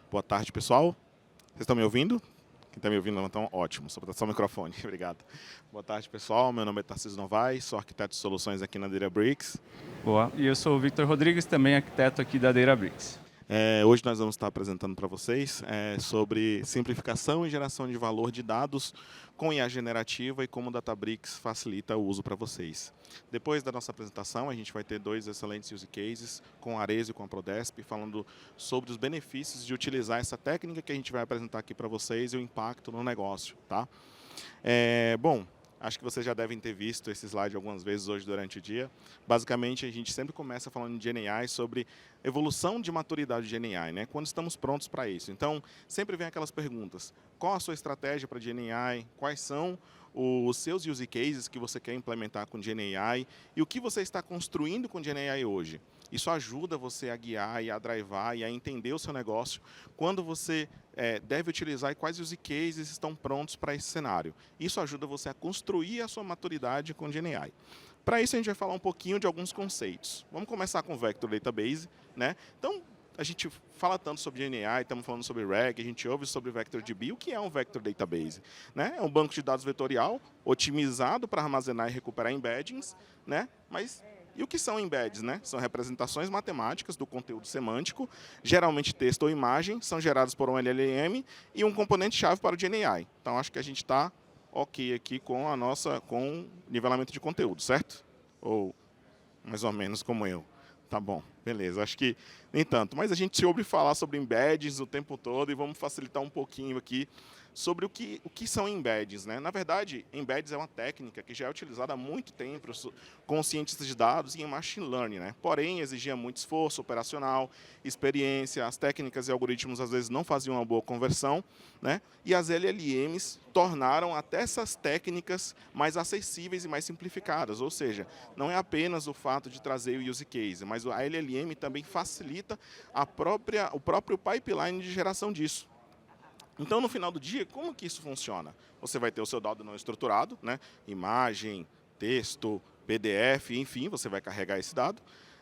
Boa tarde, pessoal. Vocês estão me ouvindo? Quem está me ouvindo, então, ótimo. Só o microfone. Obrigado. Boa tarde, pessoal. Meu nome é Tarcísio Novaes, sou arquiteto de soluções aqui na Databricks. Boa. E eu sou o Victor Rodrigues, também arquiteto aqui da Databricks. Hoje nós vamos estar apresentando para vocês sobre simplificação e geração de valor de dados com IA generativa e como o Databricks facilita o uso para vocês. Depois da nossa apresentação, a gente vai ter dois excelentes use cases com a Arezzo e com a Prodesp, falando sobre os benefícios de utilizar essa técnica que a gente vai apresentar aqui para vocês e o impacto no negócio. Tá? Bom, acho que vocês já devem ter visto esse slide algumas vezes hoje durante o dia. Basicamente, a gente sempre começa falando de GenAI sobre evolução de maturidade de GenAI, né? Quando estamos prontos para isso. Então, sempre vem aquelas perguntas. Qual a sua estratégia para GenAI? Quais são os seus use cases que você quer implementar com GenAI? E o que você está construindo com GenAI hoje? Isso ajuda você a guiar e a drivar e a entender o seu negócio quando você deve utilizar e quais use cases estão prontos para esse cenário. Isso ajuda você a construir a sua maturidade com GenAI. Para isso, a gente vai falar um pouquinho de alguns conceitos. Vamos começar com o Vector Database, né? Então, a gente fala tanto sobre GenAI, estamos falando sobre RAG, a gente ouve sobre VectorDB. O que é um Vector Database? Né? É um banco de dados vetorial otimizado para armazenar e recuperar embeddings, né? Mas e o que são embeds? Né? São representações matemáticas do conteúdo semântico, geralmente texto ou imagem, são gerados por um LLM e um componente-chave para o GenAI. Então, acho que a gente está ok aqui com com nivelamento de conteúdo, certo? Ou mais ou menos como eu. Tá bom, beleza. Acho que nem tanto. Mas a gente ouve falar sobre embeddings o tempo todo e vamos facilitar um pouquinho aqui sobre o que são embeddings. Né? Na verdade, embeddings é uma técnica que já é utilizada há muito tempo com cientistas de dados e em machine learning. Né? Porém, exigia muito esforço operacional, experiência, as técnicas e algoritmos às vezes não faziam uma boa conversão, né? E as LLMs tornaram até essas técnicas mais acessíveis e mais simplificadas. Ou seja, não é apenas o fato de trazer o use case, mas a LLM também facilita o próprio pipeline de geração disso. Então, no final do dia, como que isso funciona? Você vai ter o seu dado não estruturado, né? Imagem, texto, PDF, enfim, você vai carregar esse dado.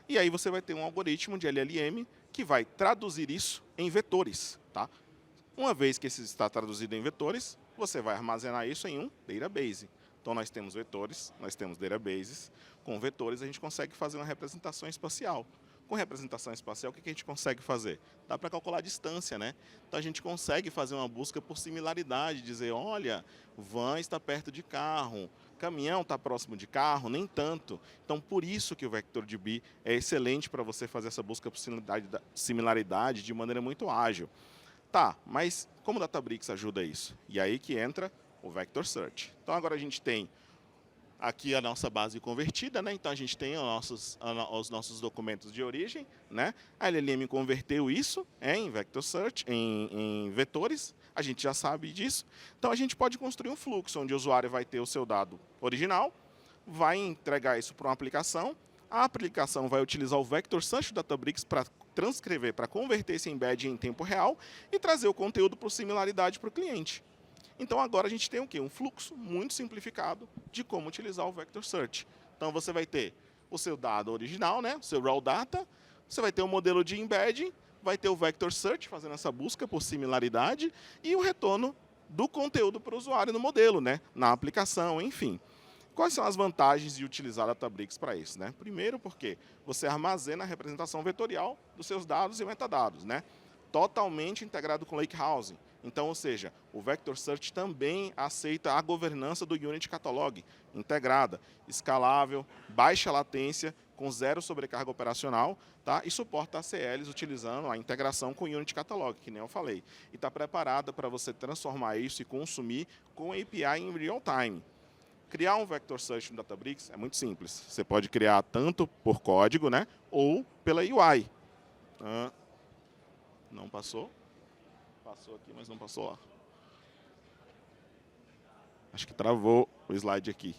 E aí você vai ter um algoritmo de LLM que vai traduzir isso em vetores. Tá? Uma vez que isso está traduzido em vetores, você vai armazenar isso em um database. Então, nós temos vetores, nós temos databases. Com vetores, a gente consegue fazer uma representação espacial. Com representação espacial, o que a gente consegue fazer? Dá para calcular a distância, né? Então, a gente consegue fazer uma busca por similaridade, dizer, olha, van está perto de carro, caminhão está próximo de carro, nem tanto. Então, por isso que o VectorDB é excelente para você fazer essa busca por similaridade de maneira muito ágil. Tá, mas como o Databricks ajuda isso? E aí que entra o Vector Search. Então, agora a gente tem aqui a nossa base convertida, né? Então a gente tem os nossos documentos de origem, né? A LLM converteu isso em Vector Search, em vetores, a gente já sabe disso. Então a gente pode construir um fluxo onde o usuário vai ter o seu dado original, vai entregar isso para uma aplicação, a aplicação vai utilizar o Vector Search do Databricks para transcrever, para converter esse embed em tempo real e trazer o conteúdo por similaridade para o cliente. Então, agora a gente tem o quê? Um fluxo muito simplificado de como utilizar o Vector Search. Então, você vai ter o seu dado original, né? O seu raw data, você vai ter o modelo de embedding, vai ter o Vector Search fazendo essa busca por similaridade e o retorno do conteúdo para o usuário no modelo, né? Na aplicação, enfim. Quais são as vantagens de utilizar a Databricks para isso? Né? Primeiro, porque você armazena a representação vetorial dos seus dados e metadados, né? Totalmente integrado com Lakehouse. Então, ou seja, o Vector Search também aceita a governança do Unity Catalog, integrada, escalável, baixa latência, com zero sobrecarga operacional, tá? E suporta ACLs utilizando a integração com o Unity Catalog, que nem eu falei. E está preparada para você transformar isso e consumir com API em real time. Criar um Vector Search no Databricks é muito simples. Você pode criar tanto por código, né, ou pela UI. Não passou? Passou aqui, mas não passou lá. Acho que travou o slide aqui.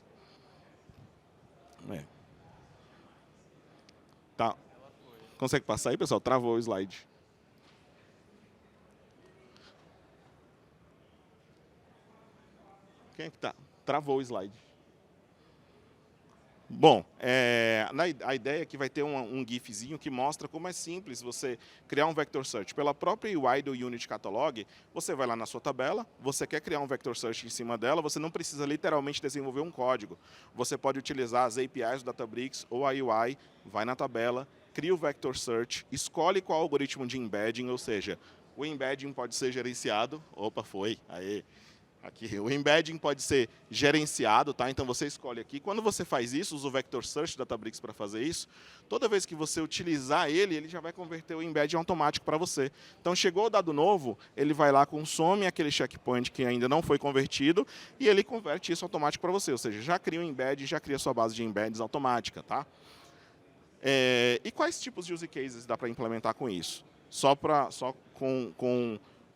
Tá. Consegue passar aí, pessoal? Travou o slide. Quem é que tá? Travou o slide. Bom, a ideia é que vai ter um GIFzinho que mostra como é simples você criar um vector search. Pela própria UI do Unity Catalog, você vai lá na sua tabela, você quer criar um vector search em cima dela, você não precisa literalmente desenvolver um código. Você pode utilizar as APIs do Databricks ou a UI, vai na tabela, cria o vector search, escolhe qual algoritmo de embedding, ou seja, o embedding pode ser gerenciado. Opa, foi, aí. Aqui, o embedding pode ser gerenciado, tá? Então você escolhe aqui. Quando você faz isso, usa o Vector Search da Databricks para fazer isso. Toda vez que você utilizar ele, ele já vai converter o embedding automático para você. Então chegou o dado novo, ele vai lá, consome aquele checkpoint que ainda não foi convertido e ele converte isso automático para você. Ou seja, já cria um embed, já cria sua base de embeds automática, tá? E quais tipos de use cases dá para implementar com isso? Só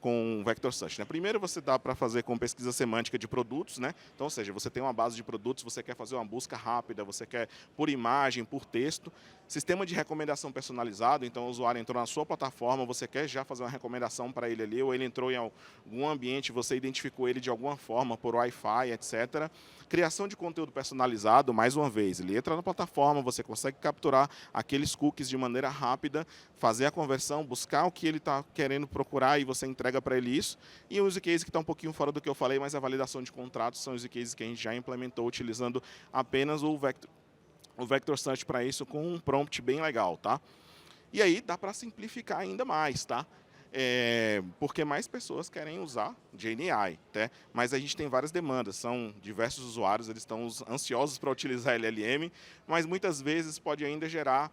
com Vector Search, né? Primeiro você dá para fazer com pesquisa semântica de produtos, né? Então, ou seja, você tem uma base de produtos, você quer fazer uma busca rápida, você quer por imagem, por texto. Sistema de recomendação personalizado, então o usuário entrou na sua plataforma, você quer já fazer uma recomendação para ele ali, ou ele entrou em algum ambiente, você identificou ele de alguma forma por Wi-Fi, etc. Criação de conteúdo personalizado, mais uma vez, ele entra na plataforma, você consegue capturar aqueles cookies de maneira rápida, fazer a conversão, buscar o que ele está querendo procurar e você entrega para ele isso. E o use case que está um pouquinho fora do que eu falei, mas a validação de contratos são use cases que a gente já implementou utilizando apenas o Vector Search para isso com um prompt bem legal, tá? E aí dá para simplificar ainda mais, tá? Porque mais pessoas querem usar GenAI, tá? Mas a gente tem várias demandas, são diversos usuários, eles estão ansiosos para utilizar LLM, mas muitas vezes pode ainda gerar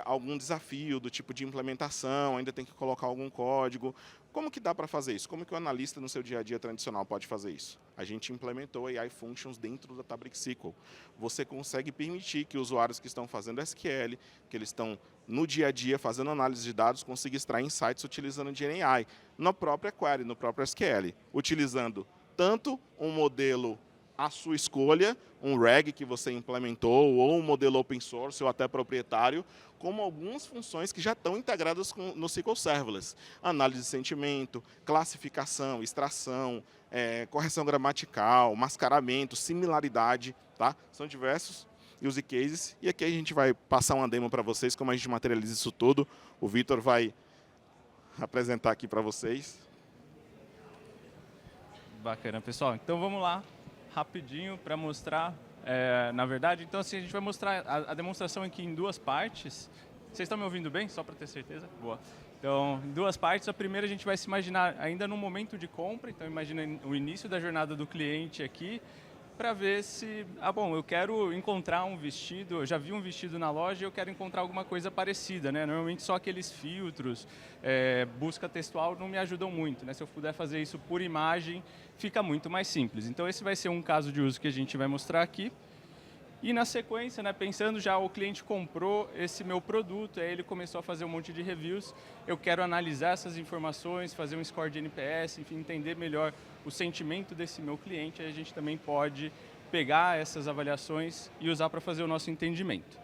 algum desafio do tipo de implementação, ainda tem que colocar algum código. Como que dá para fazer isso? Como que o analista no seu dia a dia tradicional pode fazer isso? A gente implementou AI Functions dentro da Databricks SQL. Você consegue permitir que usuários que estão fazendo SQL, que eles estão no dia a dia fazendo análise de dados, consigam extrair insights utilizando GenAI na própria query, no próprio SQL, utilizando tanto um modelo à sua escolha, um RAG que você implementou, ou um modelo open source, ou até proprietário, como algumas funções que já estão integradas no SQL Serverless. Análise de sentimento, classificação, extração, correção gramatical, mascaramento, similaridade, tá? São diversos use cases. E aqui a gente vai passar uma demo para vocês, como a gente materializa isso tudo. O Vitor vai apresentar aqui para vocês. Bacana, pessoal. Então vamos lá, rapidinho, para mostrar. Na verdade, então assim, a gente vai mostrar a demonstração aqui em duas partes. Vocês estão me ouvindo bem? Só para ter certeza? Boa. Então, em duas partes. A primeira a gente vai se imaginar ainda no momento de compra. Então, imagina o início da jornada do cliente aqui, para ver se, bom, eu quero encontrar um vestido, eu já vi um vestido na loja e eu quero encontrar alguma coisa parecida, né? Normalmente só aqueles filtros, busca textual não me ajudam muito, né? Se eu puder fazer isso por imagem, fica muito mais simples. Então esse vai ser um caso de uso que a gente vai mostrar aqui. E na sequência, né, pensando já, o cliente comprou esse meu produto, aí ele começou a fazer um monte de reviews, eu quero analisar essas informações, fazer um score de NPS, enfim, entender melhor o sentimento desse meu cliente, aí a gente também pode pegar essas avaliações e usar para fazer o nosso entendimento.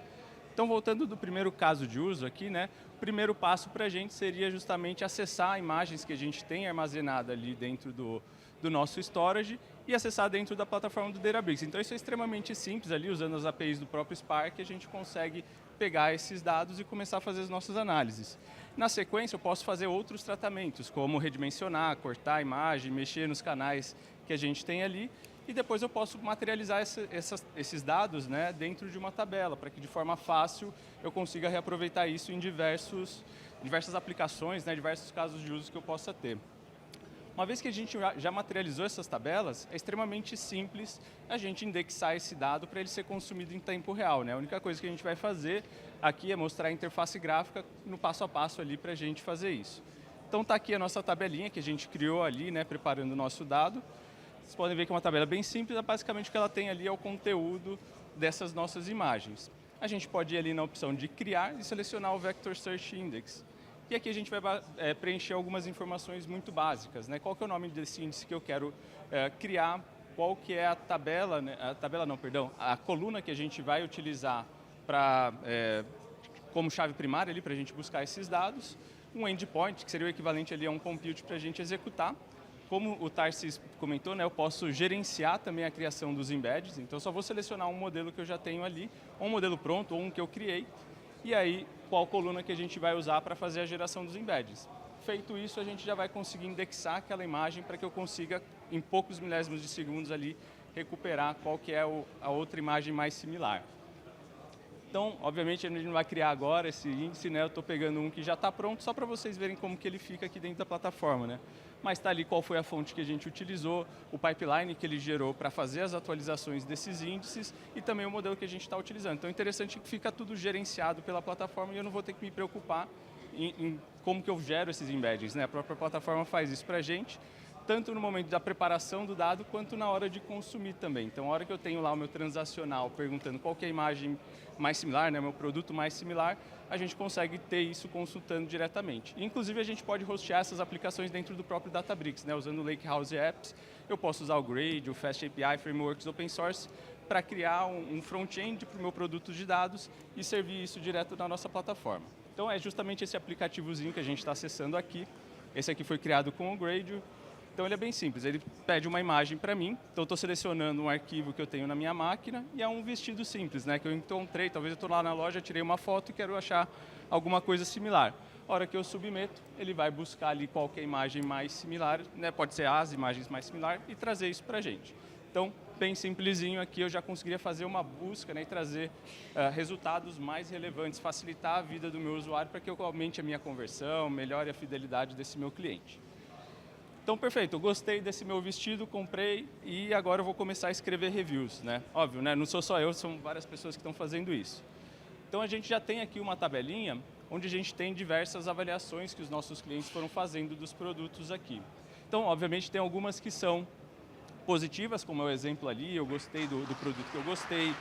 Então, voltando do primeiro caso de uso aqui, né, o primeiro passo para a gente seria justamente acessar imagens que a gente tem armazenada ali dentro do nosso storage e acessar dentro da plataforma do Databricks. Então, isso é extremamente simples ali, usando as APIs do próprio Spark, a gente consegue pegar esses dados e começar a fazer as nossas análises. Na sequência, eu posso fazer outros tratamentos, como redimensionar, cortar a imagem, mexer nos canais que a gente tem ali, e depois eu posso materializar esses dados, né, dentro de uma tabela, para que de forma fácil eu consiga reaproveitar isso em diversas aplicações, né, diversos casos de uso que eu possa ter. Uma vez que a gente já materializou essas tabelas, é extremamente simples a gente indexar esse dado para ele ser consumido em tempo real, né? A única coisa que a gente vai fazer aqui é mostrar a interface gráfica no passo a passo ali para a gente fazer isso. Então está aqui a nossa tabelinha que a gente criou ali, né, preparando o nosso dado. Vocês podem ver que é uma tabela bem simples, basicamente o que ela tem ali é o conteúdo dessas nossas imagens. A gente pode ir ali na opção de criar e selecionar o Vector Search Index. E aqui a gente vai preencher algumas informações muito básicas, né? Qual que é o nome desse índice que eu quero criar, qual que é a tabela, né? A coluna que a gente vai utilizar como chave primária ali para a gente buscar esses dados, um endpoint, que seria o equivalente ali a um compute para a gente executar, como o Tarsis comentou, né, eu posso gerenciar também a criação dos embeds, então eu só vou selecionar um modelo que eu já tenho ali, ou um modelo pronto, ou um que eu criei, e aí qual coluna que a gente vai usar para fazer a geração dos embeds. Feito isso, a gente já vai conseguir indexar aquela imagem para que eu consiga, em poucos milésimos de segundos ali, recuperar qual que é a outra imagem mais similar. Então, obviamente, a gente não vai criar agora esse índice, né? Eu estou pegando um que já está pronto, só para vocês verem como que ele fica aqui dentro da plataforma, né? Mas está ali qual foi a fonte que a gente utilizou, o pipeline que ele gerou para fazer as atualizações desses índices e também o modelo que a gente está utilizando. Então, é interessante que fica tudo gerenciado pela plataforma e eu não vou ter que me preocupar em como que eu gero esses embeddings, né? A própria plataforma faz isso para a gente, tanto no momento da preparação do dado, quanto na hora de consumir também. Então, a hora que eu tenho lá o meu transacional perguntando qual que é a imagem mais similar, né, meu produto mais similar, a gente consegue ter isso consultando diretamente. Inclusive, a gente pode hostear essas aplicações dentro do próprio Databricks, né, usando o Lakehouse Apps. Eu posso usar o Grade, o Fast API, frameworks open source, para criar um front-end para o meu produto de dados e servir isso direto na nossa plataforma. Então, é justamente esse aplicativozinho que a gente está acessando aqui. Esse aqui foi criado com o Grade. Então ele é bem simples, ele pede uma imagem para mim, então eu estou selecionando um arquivo que eu tenho na minha máquina e é um vestido simples, né, que eu encontrei, talvez eu estou lá na loja, tirei uma foto e quero achar alguma coisa similar. A hora que eu submeto, ele vai buscar ali qual que é a imagem mais similar, né, pode ser as imagens mais similares e trazer isso para a gente. Então, bem simplesinho aqui, eu já conseguiria fazer uma busca, né, e trazer resultados mais relevantes, facilitar a vida do meu usuário para que eu aumente a minha conversão, melhore a fidelidade desse meu cliente. Então, perfeito, eu gostei desse meu vestido, comprei e agora eu vou começar a escrever reviews, né? Óbvio, né? Não sou só eu, são várias pessoas que estão fazendo isso. Então, a gente já tem aqui uma tabelinha onde a gente tem diversas avaliações que os nossos clientes foram fazendo dos produtos aqui. Então, obviamente, tem algumas que são positivas, como é o exemplo ali, eu gostei do produto que eu gostei,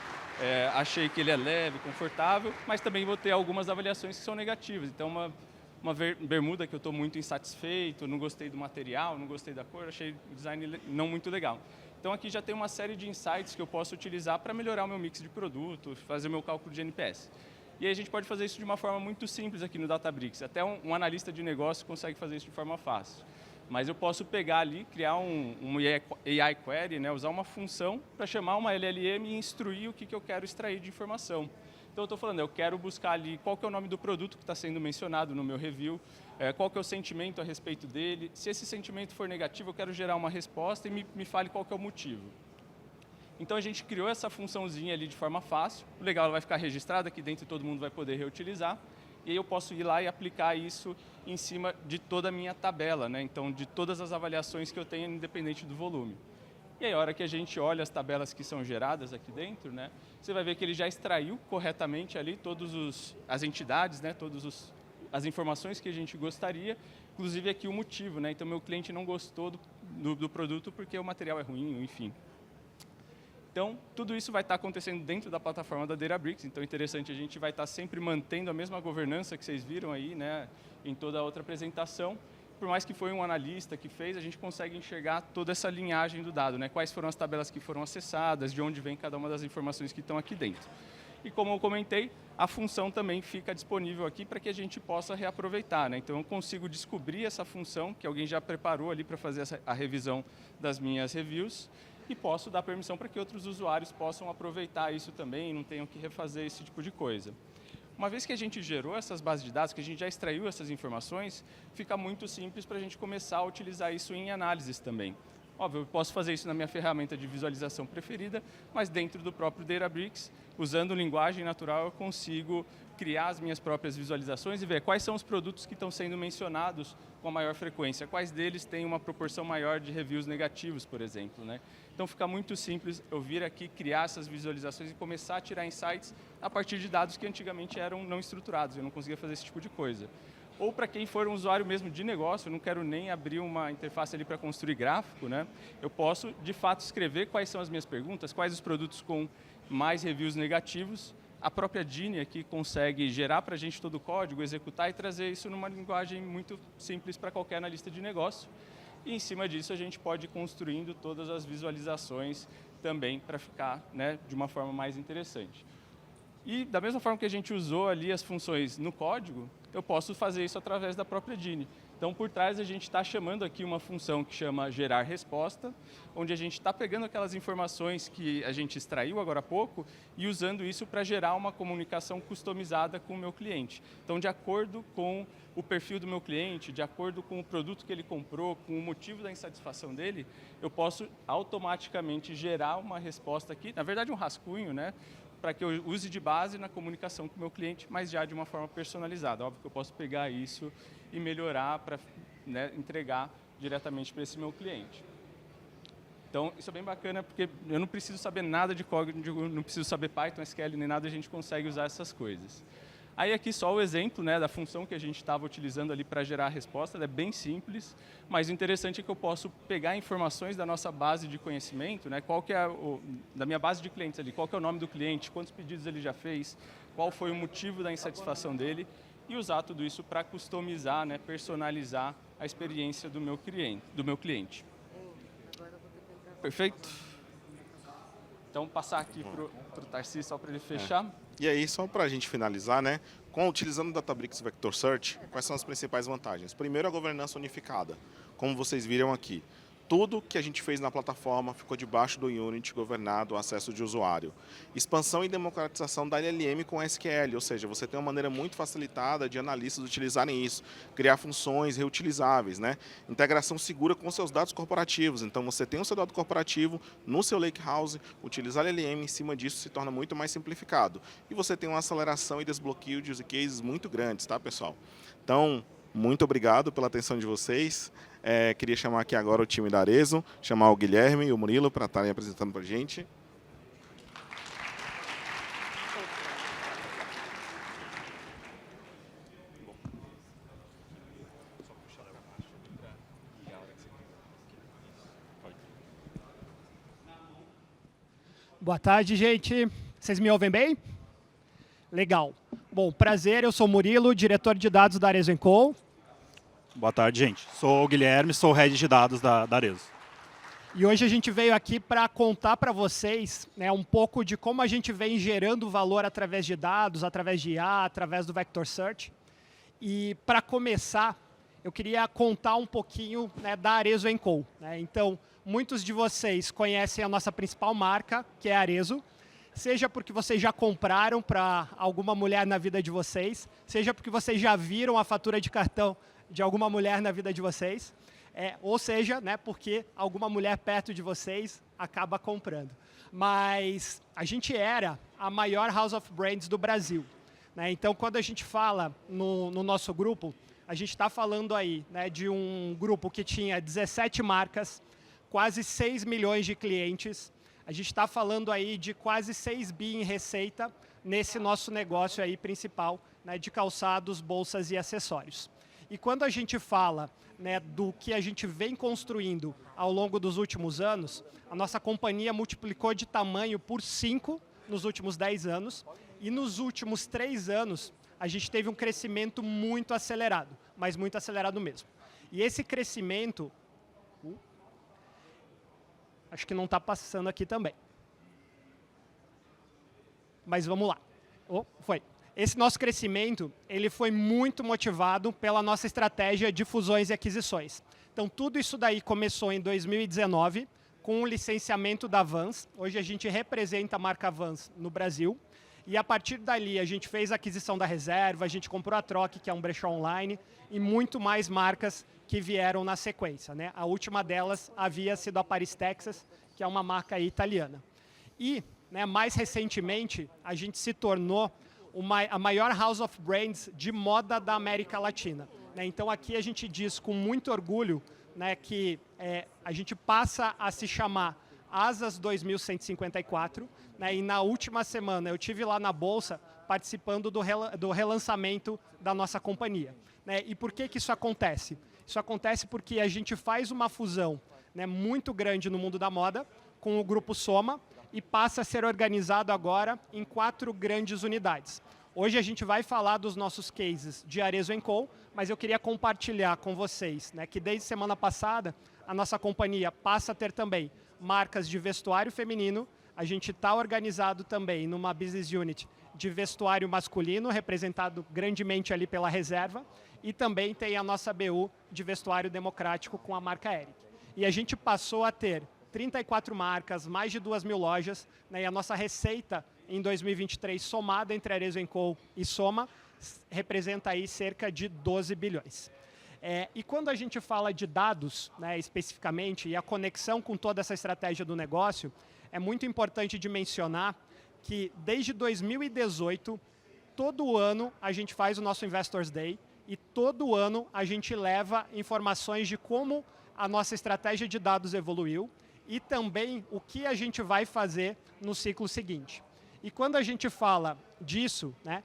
achei que ele é leve, confortável, mas também vou ter algumas avaliações que são negativas. Então, uma bermuda que eu estou muito insatisfeito, não gostei do material, não gostei da cor, achei o design não muito legal. Então aqui já tem uma série de insights que eu posso utilizar para melhorar o meu mix de produto, fazer o meu cálculo de NPS. E aí a gente pode fazer isso de uma forma muito simples aqui no Databricks. Até um analista de negócio consegue fazer isso de forma fácil. Mas eu posso pegar ali, criar um AI query, né, usar uma função para chamar uma LLM e instruir o que eu quero extrair de informação. Então, eu estou falando, eu quero buscar ali qual que é o nome do produto que está sendo mencionado no meu review, qual que é o sentimento a respeito dele. Se esse sentimento for negativo, eu quero gerar uma resposta e me fale qual que é o motivo. Então, a gente criou essa funçãozinha ali de forma fácil. O legal, ela vai ficar registrada aqui dentro e todo mundo vai poder reutilizar. E aí eu posso ir lá e aplicar isso em cima de toda a minha tabela, né? Então, de todas as avaliações que eu tenho, independente do volume. E aí, a hora que a gente olha as tabelas que são geradas aqui dentro, né, você vai ver que ele já extraiu corretamente ali todas as entidades, né, as informações que a gente gostaria, inclusive aqui o motivo, né? Então, meu cliente não gostou do produto porque o material é ruim, enfim. Então, tudo isso vai estar acontecendo dentro da plataforma da Databricks, então é interessante, a gente vai estar sempre mantendo a mesma governança que vocês viram aí, né, em toda a outra apresentação. Por mais que foi um analista que fez, a gente consegue enxergar toda essa linhagem do dado, né? Quais foram as tabelas que foram acessadas, de onde vem cada uma das informações que estão aqui dentro. E como eu comentei, a função também fica disponível aqui para que a gente possa reaproveitar, né? Então eu consigo descobrir essa função que alguém já preparou ali para fazer a revisão das minhas reviews e posso dar permissão para que outros usuários possam aproveitar isso também e não tenham que refazer esse tipo de coisa. Uma vez que a gente gerou essas bases de dados, que a gente já extraiu essas informações, fica muito simples para a gente começar a utilizar isso em análises também. Óbvio, eu posso fazer isso na minha ferramenta de visualização preferida, mas dentro do próprio Databricks, usando linguagem natural, eu consigo criar as minhas próprias visualizações e ver quais são os produtos que estão sendo mencionados com a maior frequência, quais deles têm uma proporção maior de reviews negativos, por exemplo, né? Então fica muito simples eu vir aqui, criar essas visualizações e começar a tirar insights a partir de dados que antigamente eram não estruturados, eu não conseguia fazer esse tipo de coisa. Ou para quem for um usuário mesmo de negócio, eu não quero nem abrir uma interface ali para construir gráfico, né? Eu posso, de fato, escrever quais são as minhas perguntas, quais os produtos com mais reviews negativos. A própria Dini aqui consegue gerar para a gente todo o código, executar e trazer isso numa linguagem muito simples para qualquer analista de negócio. E em cima disso a gente pode ir construindo todas as visualizações também para ficar, né, de uma forma mais interessante. E da mesma forma que a gente usou ali as funções no código, eu posso fazer isso através da própria Dini. Então, por trás, a gente está chamando aqui uma função que chama gerar resposta, onde a gente está pegando aquelas informações que a gente extraiu agora há pouco e usando isso para gerar uma comunicação customizada com o meu cliente. Então, de acordo com o perfil do meu cliente, de acordo com o produto que ele comprou, com o motivo da insatisfação dele, eu posso automaticamente gerar uma resposta aqui, na verdade um rascunho, né? Para que eu use de base na comunicação com o meu cliente, mas já de uma forma personalizada. Óbvio que eu posso pegar isso e melhorar para, né, entregar diretamente para esse meu cliente. Então, isso é bem bacana, porque eu não preciso saber nada de código, não preciso saber Python, SQL, nem nada, a gente consegue usar essas coisas. Aí aqui só o exemplo, né, da função que a gente estava utilizando ali para gerar a resposta, ela é bem simples, mas o interessante é que eu posso pegar informações da nossa base de conhecimento, né, qual que é da minha base de clientes ali, qual que é o nome do cliente, quantos pedidos ele já fez, qual foi o motivo da insatisfação dele, e usar tudo isso para customizar, né, personalizar a experiência do meu cliente. Perfeito? Então, passar aqui para o Tarcísio, só para ele fechar. E aí, só para a gente finalizar, né? Utilizando o Databricks Vector Search, quais são as principais vantagens? Primeiro, a governança unificada. Como vocês viram aqui, tudo que a gente fez na plataforma ficou debaixo do Unity, governado, acesso de usuário. Expansão e democratização da LLM com SQL, ou seja, você tem uma maneira muito facilitada de analistas utilizarem isso, criar funções reutilizáveis, né? Integração segura com seus dados corporativos, então você tem o seu dado corporativo no seu Lakehouse, utilizar LLM em cima disso se torna muito mais simplificado. E você tem uma aceleração e desbloqueio de use cases muito grandes, tá, pessoal? Então, muito obrigado pela atenção de vocês. Queria chamar aqui agora o time da Arezzo, chamar o Guilherme e o Murilo para estarem apresentando para a gente. Boa tarde, gente. Vocês me ouvem bem? Legal. Bom, prazer, eu sou o Murilo, diretor de dados da Arezzo & Co. Boa tarde, gente. Sou o Guilherme, sou o head de dados da Arezzo. E hoje a gente veio aqui para contar para vocês, né, um pouco de como a gente vem gerando valor através de dados, através de IA, através do Vector Search. E para começar, eu queria contar um pouquinho, né, da Arezzo & Co. Né? Então, muitos de vocês conhecem a nossa principal marca, que é a Arezzo, seja porque vocês já compraram para alguma mulher na vida de vocês, seja porque vocês já viram a fatura de cartão de alguma mulher na vida de vocês, ou seja, né, porque alguma mulher perto de vocês acaba comprando. Mas a gente era a maior House of Brands do Brasil. Né? Então, quando a gente fala no nosso grupo, a gente está falando aí, né, de um grupo que tinha 17 marcas, quase 6 milhões de clientes. A gente está falando aí de quase 6 bi em receita nesse nosso negócio aí principal, né, de calçados, bolsas e acessórios. E quando a gente fala, né, do que a gente vem construindo ao longo dos últimos anos, a nossa companhia multiplicou de tamanho por 5 nos últimos 10 anos. E nos últimos 3 anos, a gente teve um crescimento muito acelerado, mas muito acelerado mesmo. E esse crescimento... acho que não está passando aqui também. Mas vamos lá. Foi. Esse nosso crescimento, ele foi muito motivado pela nossa estratégia de fusões e aquisições. Então, tudo isso daí começou em 2019, com o licenciamento da Vans. Hoje a gente representa a marca Vans no Brasil. E a partir dali, a gente fez a aquisição da Reserva, a gente comprou a Troc, que é um brechó online, e muito mais marcas que vieram na sequência. Né? A última delas havia sido a Paris Texas, que é uma marca aí italiana. E, né, mais recentemente, a gente se tornou a maior House of Brands de moda da América Latina. Né? Então, aqui a gente diz com muito orgulho, né, que a gente passa a se chamar Asas 2154. Né? E na última semana, eu tive lá na Bolsa participando do relançamento da nossa companhia. Né? E por que isso acontece? Isso acontece porque a gente faz uma fusão, né, muito grande no mundo da moda com o Grupo Soma, e passa a ser organizado agora em 4 grandes unidades. Hoje a gente vai falar dos nossos cases de Arezzo & Co, mas eu queria compartilhar com vocês, né, que desde semana passada a nossa companhia passa a ter também marcas de vestuário feminino. A gente está organizado também numa business unit de vestuário masculino, representado grandemente ali pela reserva, e também tem a nossa BU de vestuário democrático com a marca Eric. E a gente passou a ter 34 marcas, mais de 2.000 lojas, né, e a nossa receita em 2023, somada entre Arezzo & Co e Soma, representa aí cerca de 12 bilhões. E quando a gente fala de dados, né, especificamente, e a conexão com toda essa estratégia do negócio, é muito importante de mencionar que desde 2018, todo ano a gente faz o nosso Investors Day e todo ano a gente leva informações de como a nossa estratégia de dados evoluiu e também o que a gente vai fazer no ciclo seguinte. E quando a gente fala disso, né,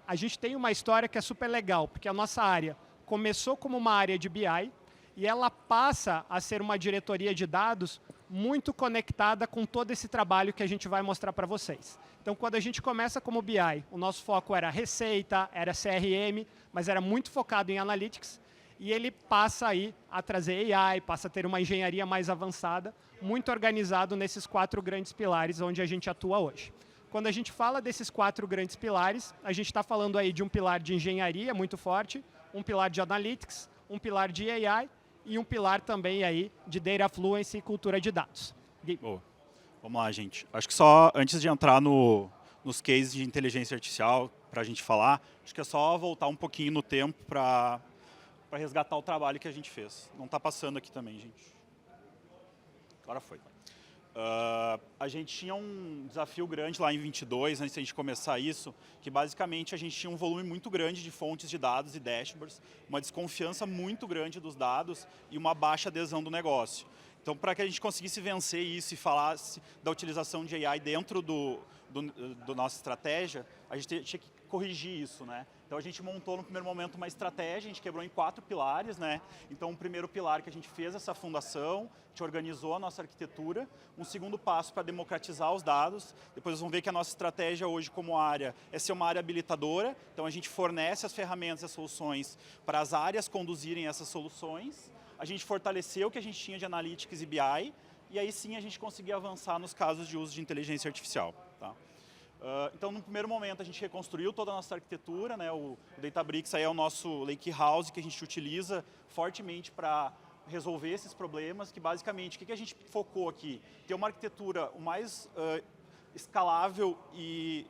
a gente tem uma história que é super legal, porque a nossa área começou como uma área de BI e ela passa a ser uma diretoria de dados muito conectada com todo esse trabalho que a gente vai mostrar para vocês. Então, quando a gente começa como BI, o nosso foco era receita, era CRM, mas era muito focado em Analytics, e ele passa aí a trazer AI, passa a ter uma engenharia mais avançada, muito organizado nesses 4 grandes pilares onde a gente atua hoje. Quando a gente fala desses 4 grandes pilares, a gente está falando aí de um pilar de engenharia muito forte, um pilar de Analytics, um pilar de AI e um pilar também aí de Data Fluency e cultura de dados. Boa. Vamos lá, gente. Acho que só antes de entrar nos cases de inteligência artificial, para a gente falar, acho que é só voltar um pouquinho no tempo para resgatar o trabalho que a gente fez. Não está passando aqui também, gente. Agora foi. A gente tinha um desafio grande lá em 22, antes de a gente começar isso, que basicamente a gente tinha um volume muito grande de fontes de dados e dashboards, uma desconfiança muito grande dos dados e uma baixa adesão do negócio. Então, para que a gente conseguisse vencer isso e falasse da utilização de AI dentro da nossa estratégia, a gente tinha que corrigir isso, né? Então a gente montou no primeiro momento uma estratégia, a gente quebrou em 4 pilares, né? Então o primeiro pilar que a gente fez essa fundação, a gente organizou a nossa arquitetura, um segundo passo para democratizar os dados, depois vocês vão ver que a nossa estratégia hoje como área é ser uma área habilitadora, então a gente fornece as ferramentas e as soluções para as áreas conduzirem essas soluções, a gente fortaleceu o que a gente tinha de Analytics e BI, e aí sim a gente conseguia avançar nos casos de uso de inteligência artificial, tá? Então, no primeiro momento, a gente reconstruiu toda a nossa arquitetura, né? O Databricks aí é o nosso lakehouse que a gente utiliza fortemente para resolver esses problemas, que basicamente, o que a gente focou aqui? Ter uma arquitetura o mais escalável e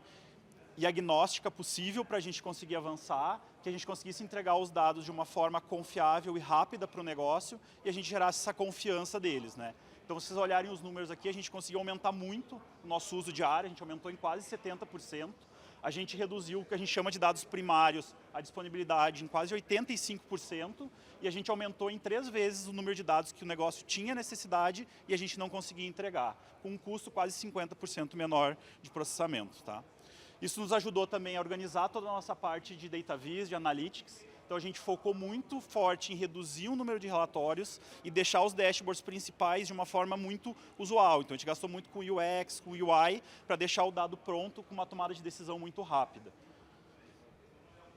agnóstica possível para a gente conseguir avançar, que a gente conseguisse entregar os dados de uma forma confiável e rápida para o negócio e a gente gerasse essa confiança deles, né? Então, se vocês olharem os números aqui, a gente conseguiu aumentar muito o nosso uso de área, a gente aumentou em quase 70%. A gente reduziu o que a gente chama de dados primários, a disponibilidade em quase 85%, e a gente aumentou em 3 vezes o número de dados que o negócio tinha necessidade e a gente não conseguia entregar, com um custo quase 50% menor de processamento, tá? Isso nos ajudou também a organizar toda a nossa parte de Data Viz, de Analytics. Então a gente focou muito forte em reduzir o número de relatórios e deixar os dashboards principais de uma forma muito usual. Então a gente gastou muito com UX, com UI, para deixar o dado pronto com uma tomada de decisão muito rápida.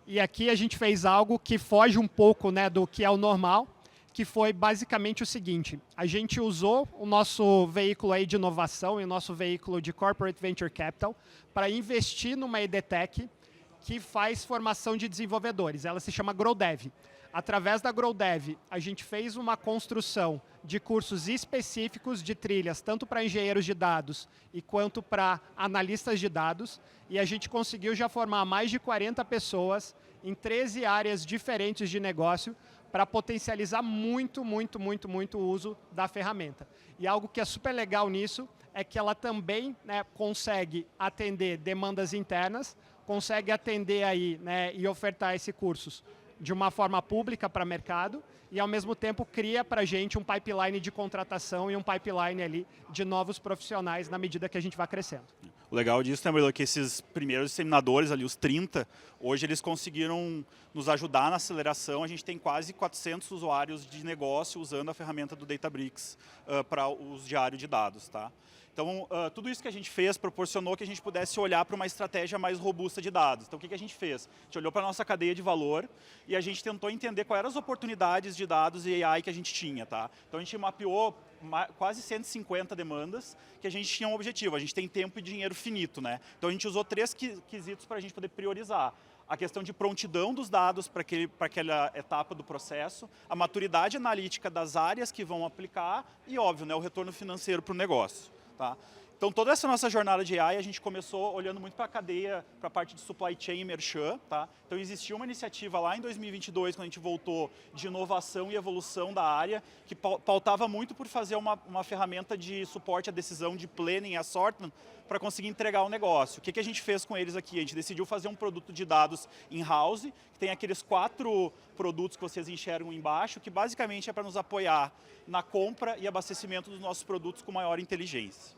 E aqui a gente fez algo que foge um pouco, né, do que é o normal, que foi basicamente o seguinte: a gente usou o nosso veículo aí de inovação e o nosso veículo de Corporate Venture Capital para investir numa EdTech que faz formação de desenvolvedores. Ela se chama GrowDev. Através da GrowDev, a gente fez uma construção de cursos específicos de trilhas, tanto para engenheiros de dados e quanto para analistas de dados, e a gente conseguiu já formar mais de 40 pessoas em 13 áreas diferentes de negócio para potencializar muito o uso da ferramenta. E algo que é super legal nisso é que ela também, né, consegue atender demandas internas, consegue atender aí, né, e ofertar esses cursos de uma forma pública para o mercado e, ao mesmo tempo, cria para a gente um pipeline de contratação e um pipeline ali de novos profissionais na medida que a gente vai crescendo. O legal disso, né, Murilo, é que esses primeiros disseminadores ali, os 30, hoje eles conseguiram nos ajudar na aceleração. A gente tem quase 400 usuários de negócio usando a ferramenta do Databricks para o uso diário de dados, tá? Então, tudo isso que a gente fez proporcionou que a gente pudesse olhar para uma estratégia mais robusta de dados. Então, o que a gente fez? A gente olhou para a nossa cadeia de valor e a gente tentou entender quais eram as oportunidades de dados e AI que a gente tinha. Tá? Então, a gente mapeou quase 150 demandas que a gente tinha um objetivo. A gente tem tempo e dinheiro finito. Né? Então, a gente usou 3 quesitos para a gente poder priorizar. A questão de prontidão dos dados para aquela etapa do processo, a maturidade analítica das áreas que vão aplicar e, óbvio, né, o retorno financeiro para o negócio. Tá? Então, toda essa nossa jornada de AI, a gente começou olhando muito para a cadeia, para a parte de supply chain e merchan. Tá? Então, existia uma iniciativa lá em 2022, quando a gente voltou, de inovação e evolução da área, que pautava muito por fazer uma ferramenta de suporte à decisão de planning e assortment para conseguir entregar o negócio. O que a gente fez com eles aqui? A gente decidiu fazer um produto de dados in-house, que tem aqueles 4 produtos que vocês enxergam embaixo, que basicamente é para nos apoiar na compra e abastecimento dos nossos produtos com maior inteligência.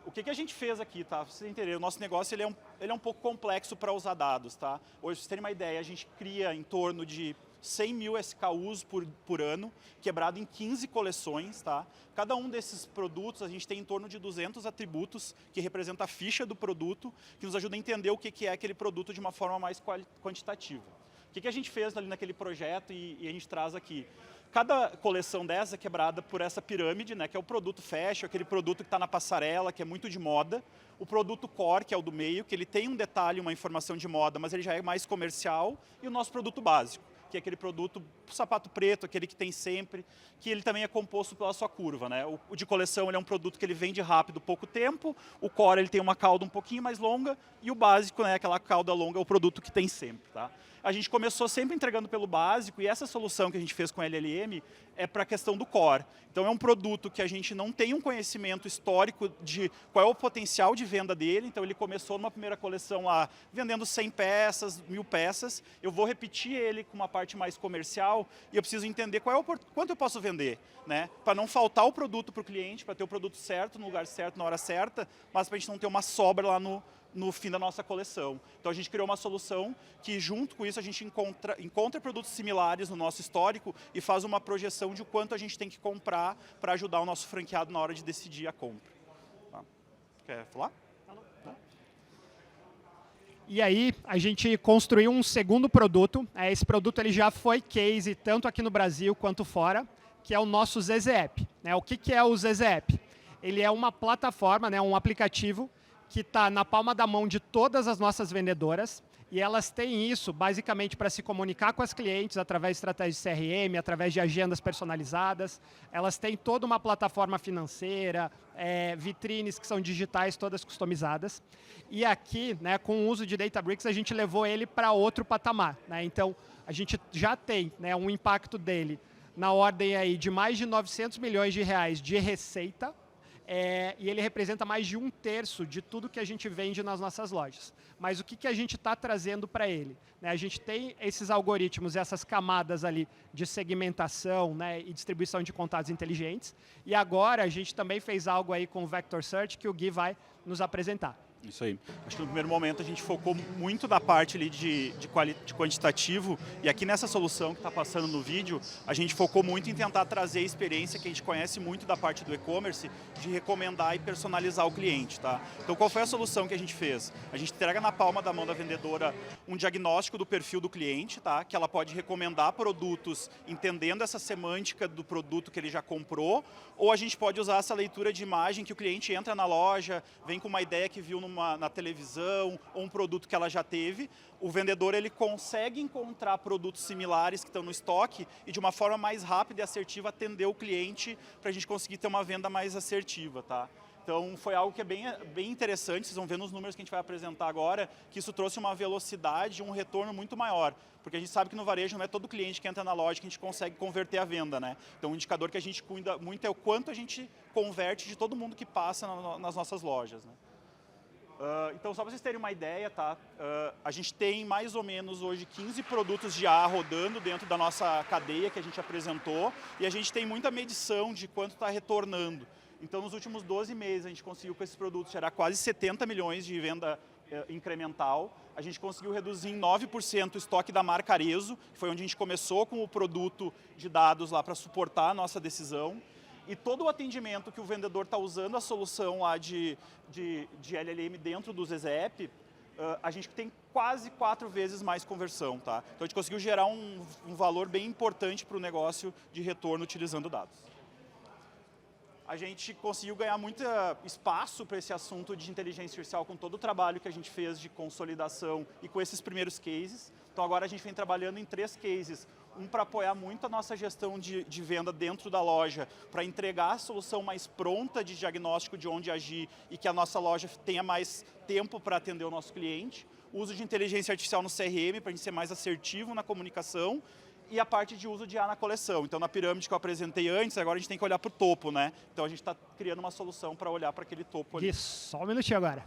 O que a gente fez aqui, tá? Pra vocês entenderem, o nosso negócio ele é um pouco complexo para usar dados. Tá? Hoje, pra vocês terem uma ideia, a gente cria em torno de 100 mil SKUs por ano, quebrado em 15 coleções. Tá? Cada um desses produtos, a gente tem em torno de 200 atributos, que representa a ficha do produto, que nos ajuda a entender o que é aquele produto de uma forma mais quantitativa. O que a gente fez ali naquele projeto e a gente traz aqui? Cada coleção dessa é quebrada por essa pirâmide, né, que é o produto fashion, aquele produto que está na passarela, que é muito de moda. O produto core, que é o do meio, que ele tem um detalhe, uma informação de moda, mas ele já é mais comercial. E o nosso produto básico, que é aquele produto, o sapato preto, aquele que tem sempre, que ele também é composto pela sua curva. Né? O de coleção ele é um produto que ele vende rápido, pouco tempo. O core ele tem uma cauda um pouquinho mais longa. E o básico, né, aquela cauda longa, é o produto que tem sempre. Tá? A gente começou sempre entregando pelo básico, e essa solução que a gente fez com a LLM é para a questão do core. Então, é um produto que a gente não tem um conhecimento histórico de qual é o potencial de venda dele. Então, ele começou numa primeira coleção lá, vendendo 100 peças, 1000 peças. Eu vou repetir ele com uma parte mais comercial e eu preciso entender quanto eu posso vender. Né? Para não faltar o produto para o cliente, para ter o produto certo, no lugar certo, na hora certa, mas para a gente não ter uma sobra lá no fim da nossa coleção. Então, a gente criou uma solução que, junto com isso, a gente encontra produtos similares no nosso histórico e faz uma projeção de quanto a gente tem que comprar para ajudar o nosso franqueado na hora de decidir a compra. Tá? Quer falar? E aí, a gente construiu um segundo produto. Esse produto ele já foi case tanto aqui no Brasil quanto fora, que é o nosso ZZApp. O que é o ZZApp? Ele é uma plataforma, um aplicativo, que está na palma da mão de todas as nossas vendedoras, e elas têm isso basicamente para se comunicar com as clientes através de estratégias de CRM, através de agendas personalizadas. Elas têm toda uma plataforma financeira, vitrines que são digitais, todas customizadas. E aqui, com o uso de Databricks, a gente levou ele para outro patamar. Então, a gente já tem um impacto dele na ordem aí de mais de 900 milhões de reais de receita, e ele representa mais de 1/3 de tudo que a gente vende nas nossas lojas. Mas o que a gente está trazendo para ele? A gente tem esses algoritmos, essas camadas ali de segmentação e distribuição de contatos inteligentes. E agora a gente também fez algo aí com o Vector Search que o Gui vai nos apresentar. Isso aí. Acho que no primeiro momento a gente focou muito da parte ali de quantitativo, e aqui nessa solução que está passando no vídeo, a gente focou muito em tentar trazer a experiência que a gente conhece muito da parte do e-commerce, de recomendar e personalizar o cliente. Tá? Então, qual foi a solução que a gente fez? A gente entrega na palma da mão da vendedora um diagnóstico do perfil do cliente, tá? Que ela pode recomendar produtos entendendo essa semântica do produto que ele já comprou, ou a gente pode usar essa leitura de imagem que o cliente entra na loja, vem com uma ideia que viu na televisão, ou um produto que ela já teve. O vendedor ele consegue encontrar produtos similares que estão no estoque e de uma forma mais rápida e assertiva atender o cliente para a gente conseguir ter uma venda mais assertiva. Tá? Então, foi algo que é bem interessante, vocês vão ver nos números que a gente vai apresentar agora, que isso trouxe uma velocidade, um retorno muito maior. Porque a gente sabe que no varejo não é todo cliente que entra na loja que a gente consegue converter a venda. Né? Então, um indicador que a gente cuida muito é o quanto a gente converte de todo mundo que passa nas nossas lojas. Né? Então, só para vocês terem uma ideia, tá? A gente tem mais ou menos hoje 15 produtos de A rodando dentro da nossa cadeia que a gente apresentou, e a gente tem muita medição de quanto está retornando. Então, nos últimos 12 meses, a gente conseguiu com esses produtos gerar quase 70 milhões de venda incremental. A gente conseguiu reduzir em 9% o estoque da marca Arezzo, que foi onde a gente começou com o produto de dados lá para suportar a nossa decisão. E todo o atendimento que o vendedor está usando a solução lá de LLM dentro do ZZApp, a gente tem quase 4 vezes mais conversão, tá? Então a gente conseguiu gerar um valor bem importante para o negócio de retorno utilizando dados. A gente conseguiu ganhar muito espaço para esse assunto de inteligência artificial com todo o trabalho que a gente fez de consolidação e com esses primeiros cases. Então agora a gente vem trabalhando em 3 cases. Um para apoiar muito a nossa gestão de venda dentro da loja, para entregar a solução mais pronta de diagnóstico de onde agir e que a nossa loja tenha mais tempo para atender o nosso cliente. O uso de inteligência artificial no CRM, para a gente ser mais assertivo na comunicação. E a parte de uso de IA na coleção. Então, na pirâmide que eu apresentei antes, agora a gente tem que olhar para o topo, né? Então, a gente está criando uma solução para olhar para aquele topo ali. Isso, só um minutinho agora.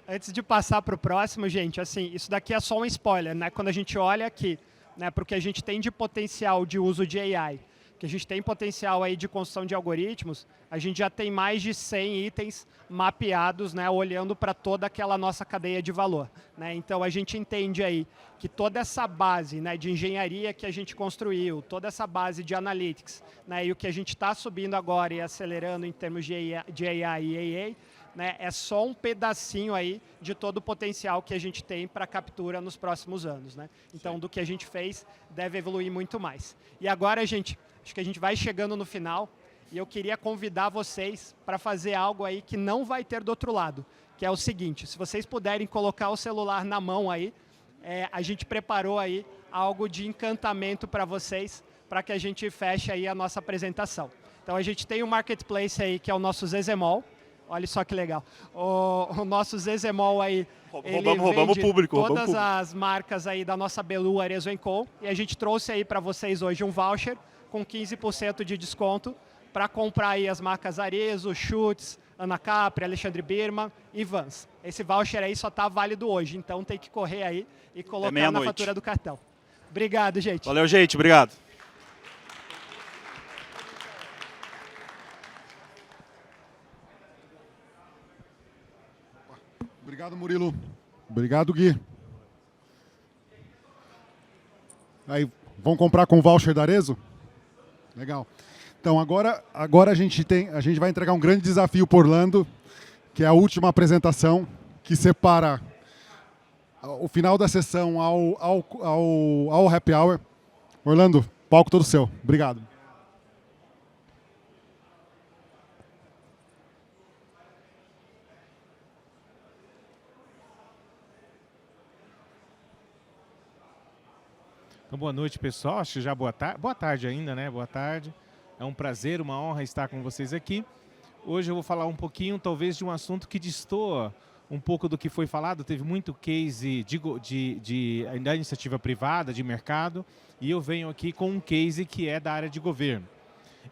Antes de passar para o próximo, gente, assim, isso daqui é só um spoiler, né? Quando a gente olha aqui, né, porque a gente tem de potencial de uso de AI, que a gente tem potencial aí de construção de algoritmos, a gente já tem mais de 100 itens mapeados, né, olhando para toda aquela nossa cadeia de valor, né? Então, a gente entende aí que toda essa base, né, de engenharia que a gente construiu, toda essa base de analytics, né, e o que a gente está subindo agora e acelerando em termos de AI e AA, né, é só um pedacinho aí de todo o potencial que a gente tem para captura nos próximos anos, né? Então, do que a gente fez, deve evoluir muito mais. E agora, gente, acho que a gente vai chegando no final e eu queria convidar vocês para fazer algo aí que não vai ter do outro lado, que é o seguinte: se vocês puderem colocar o celular na mão aí, a gente preparou aí algo de encantamento para vocês, para que a gente feche aí a nossa apresentação. Então, a gente tem um marketplace aí, que é o nosso Zezemol. Olha só que legal. O nosso Zezemol aí, roubamos o público. Todas as marcas aí da nossa Belu, Arezzo & Co. E a gente trouxe aí para vocês hoje um voucher com 15% de desconto para comprar aí as marcas Arezzo, Schutz, Ana Capri, Alexandre Birman e Vans. Esse voucher aí só está válido hoje, então tem que correr aí e colocar na fatura do cartão. Obrigado, gente. Valeu, gente. Obrigado. Obrigado, Murilo. Obrigado, Gui. Aí, vão comprar com voucher da Arezzo? Legal. Então, agora a gente vai entregar um grande desafio por Orlando, que é a última apresentação, que separa o final da sessão ao happy hour. Orlando, palco todo seu. Obrigado. Então, boa noite, pessoal. Acho que já boa tarde ainda, né? Boa tarde. É um prazer, uma honra estar com vocês aqui. Hoje eu vou falar um pouquinho, talvez, de um assunto que destoa um pouco do que foi falado. Teve muito case da iniciativa privada, de mercado, e eu venho aqui com um case que é da área de governo.